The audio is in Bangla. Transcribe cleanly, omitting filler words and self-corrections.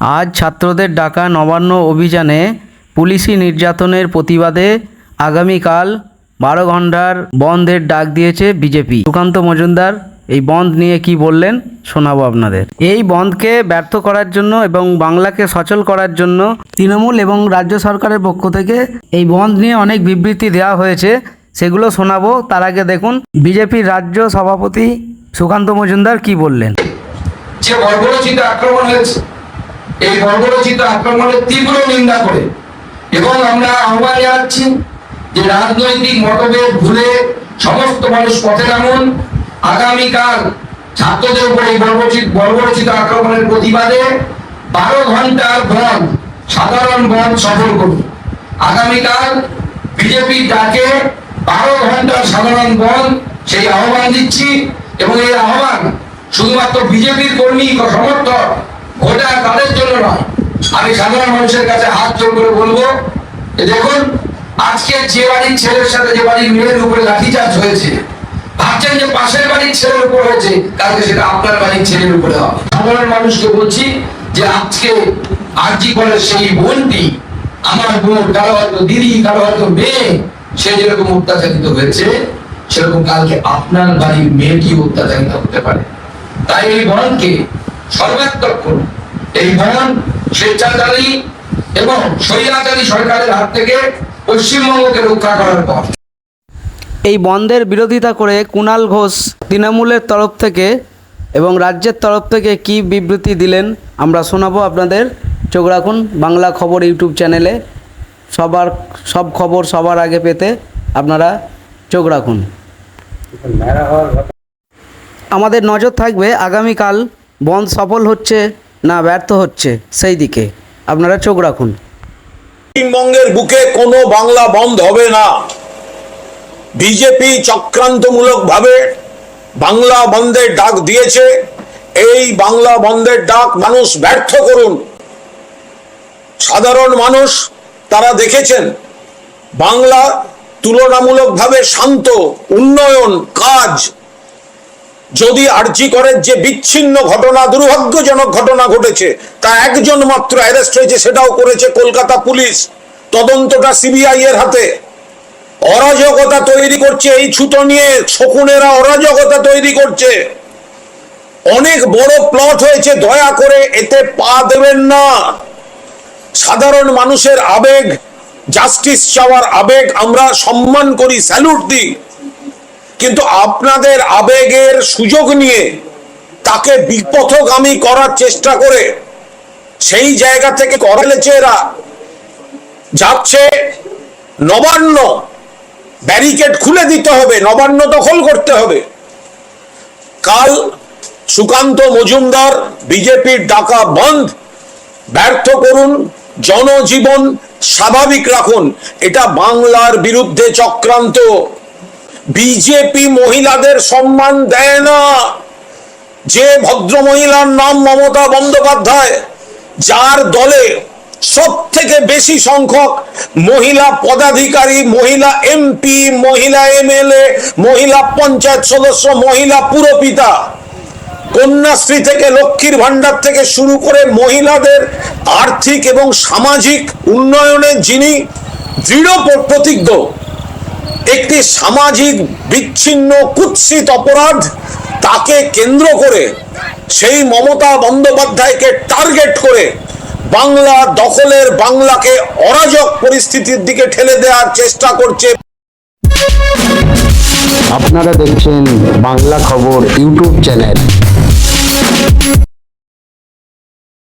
আজ ছাত্রদের ডাকা নবান্ন অভিযানে পুলিশি নির্যাতনের প্রতিবাদে আগামীকাল 12 ঘন্টার বন্ধের ডাক দিয়েছে বিজেপি। সুকান্ত মজুমদার এই বন্ধ নিয়ে কি বললেন শোনাবো আপনাদের। এই বন্ধকে ব্যর্থ করার জন্য এবং বাংলাকে সচল করার জন্য তৃণমূল এবং রাজ্য সরকারের পক্ষ থেকে এই বন্ধ নিয়ে অনেক বিবৃতি দেওয়া হয়েছে, সেগুলো শোনাবো। তার আগে দেখুন বিজেপির রাজ্য সভাপতি সুকান্ত মজুমদার কি বললেন। যে বর্বরোচিত আক্রমণ হয়েছে, এই বর্বরোচিত আক্রমণের তীব্র নিন্দা করে এবং আমরা আহ্বান জানাচ্ছি যে রাজনৈতিক মতভেদ ভুলে সমস্ত মানুষ পথে নামুন। আগামীকাল ছাত্রদের উপর এই বর্বরোচিত আক্রমণের প্রতিবাদে 12 ঘন্টার বন্ধ, সাধারণ বন্ধ সফল করুন। আগামীকাল বিজেপির ডাকে 12 ঘন্টার সাধারণ বন্ধ সেই আহ্বান দিচ্ছি এবং এই আহ্বান শুধুমাত্র বিজেপির কর্মী সমর্থক ভোটার তাদের জন্য নয়, আমি সাধারণ মানুষের কাছে হাত জোর করে বলবো, দেখুন আজকে যে বাড়ির ছেলের সাথে যে বাড়ির মেয়ের উপরে লাঠিচার্জ হয়েছে, ভাবছেন যে পাশের বাড়ির ছেলের উপর হয়েছে, কালকে সেটা আপনার বাড়ির ছেলের উপরে হবে। সাধারণ মানুষকে বলছি যে আজকে আরজি করে সেই বোনটি, আমার বোন, কারো হয়তো দিদি, কারো হয়তো মেয়ে, সে যেরকম অত্যাচারিত হয়েছে সেরকম কালকে আপনার বাড়ির মেয়েটি অত্যাচারিত হতে পারে। তাই এই বনকে সর্বাত্মক করুন। এই বন স্বেচ্ছাচারী এবং স্বৈরাচারী সরকারের হাত থেকে পশ্চিমবঙ্গকে রক্ষা করার পর। এই বন্ধের বিরোধিতা করে কুণাল ঘোষ তৃণমূলের তরফ থেকে এবং রাজ্যের তরফ থেকে কি বিবৃতি দিলেন আমরা শোনাবো আপনাদের। চোখ রাখুন বাংলা খবর ইউটিউব চ্যানেলে। সব খবর সবার আগে পেতে আপনারা চোখ রাখুন। আমাদের নজর থাকবে আগামীকাল বন্ধ সফল হচ্ছে না ব্যর্থ হচ্ছে সেই দিকে, আপনারা চোখ রাখুন। পশ্চিমবঙ্গের বুকে কোনো বাংলা বন্ধ হবে না। বিজেপি চক্রান্তমূলকভাবে বাংলা বন্ধের ডাক দিয়েছে। এই বাংলা বন্ধের ডাক মানুষ ব্যর্থ করুন। সাধারণ মানুষ তারা দেখেছেন বাংলা তুলনামূলকভাবে শান্ত, উন্নয়ন কাজ। যদি আরজি করের যে বিচ্ছিন্ন ঘটনা, দুর্ভাগ্যজনক ঘটনা ঘটেছে, তা একজন মাত্র অ্যারেস্ট হয়েছে, সেটাও করেছে কলকাতা পুলিশ। তদন্তটা সিবিআই এর হাতে। অরাজকতা তৈরি করছে এই ছুতো নিয়ে, শকুনেরা অরাজকতা তৈরি করছে। অনেক বড় প্লট হয়েছে, দয়া করে এতে পা দেবেন না। সাধারণ মানুষের আবেগ, জাস্টিস চাওয়ার আবেগ আমরা সম্মান করি, স্যালুট দিই, কিন্তু আপনাদের আবেগের সুযোগ নিয়ে তাকে বিপথগামী করার চেষ্টা করে সেই জায়গা থেকে করেছে এরা। যাচ্ছে নবান্ন, ব্যারিকেড খুলে দিতে হবে, নবান্ন দখল করতে হবে। কাল সুকান্ত মজুমদার বিজেপির ডাকা বন্ধ ব্যর্থ করুন, জনজীবন স্বাভাবিক রাখুন। এটা বাংলার বিরুদ্ধে চক্রান্ত। বিজেপি মহিলাদের সম্মান দেয় না। যে ভদ্র মহিলার নাম মমতা বন্দ্যোপাধ্যায়, যার দলে সব থেকে বেশি সংখ্যক মহিলা পদাধিকারী, মহিলা এমপি, মহিলা এমএলএ, মহিলা পঞ্চায়েত সদস্য, মহিলা পুরপিতা, কন্যাশ্রী থেকে লক্ষ্মীর ভান্ডার থেকে শুরু করে মহিলাদের আর্থিক এবং সামাজিক উন্নয়নের যিনি দৃঢ় প্রতিজ্ঞ, একটি সামাজিক বিচ্ছিন্ন কুৎসিত অপরাধ তাকে কেন্দ্র করে সেই মমতা বন্দ্যোপাধ্যায়কে টার্গেট করে বাংলা দখলের, বাংলাকে অরাজক পরিস্থিতির দিকে ঠেলে দেওয়ার চেষ্টা করছে। আপনারা দেখছেন বাংলা খবর ইউটিউব চ্যানেল।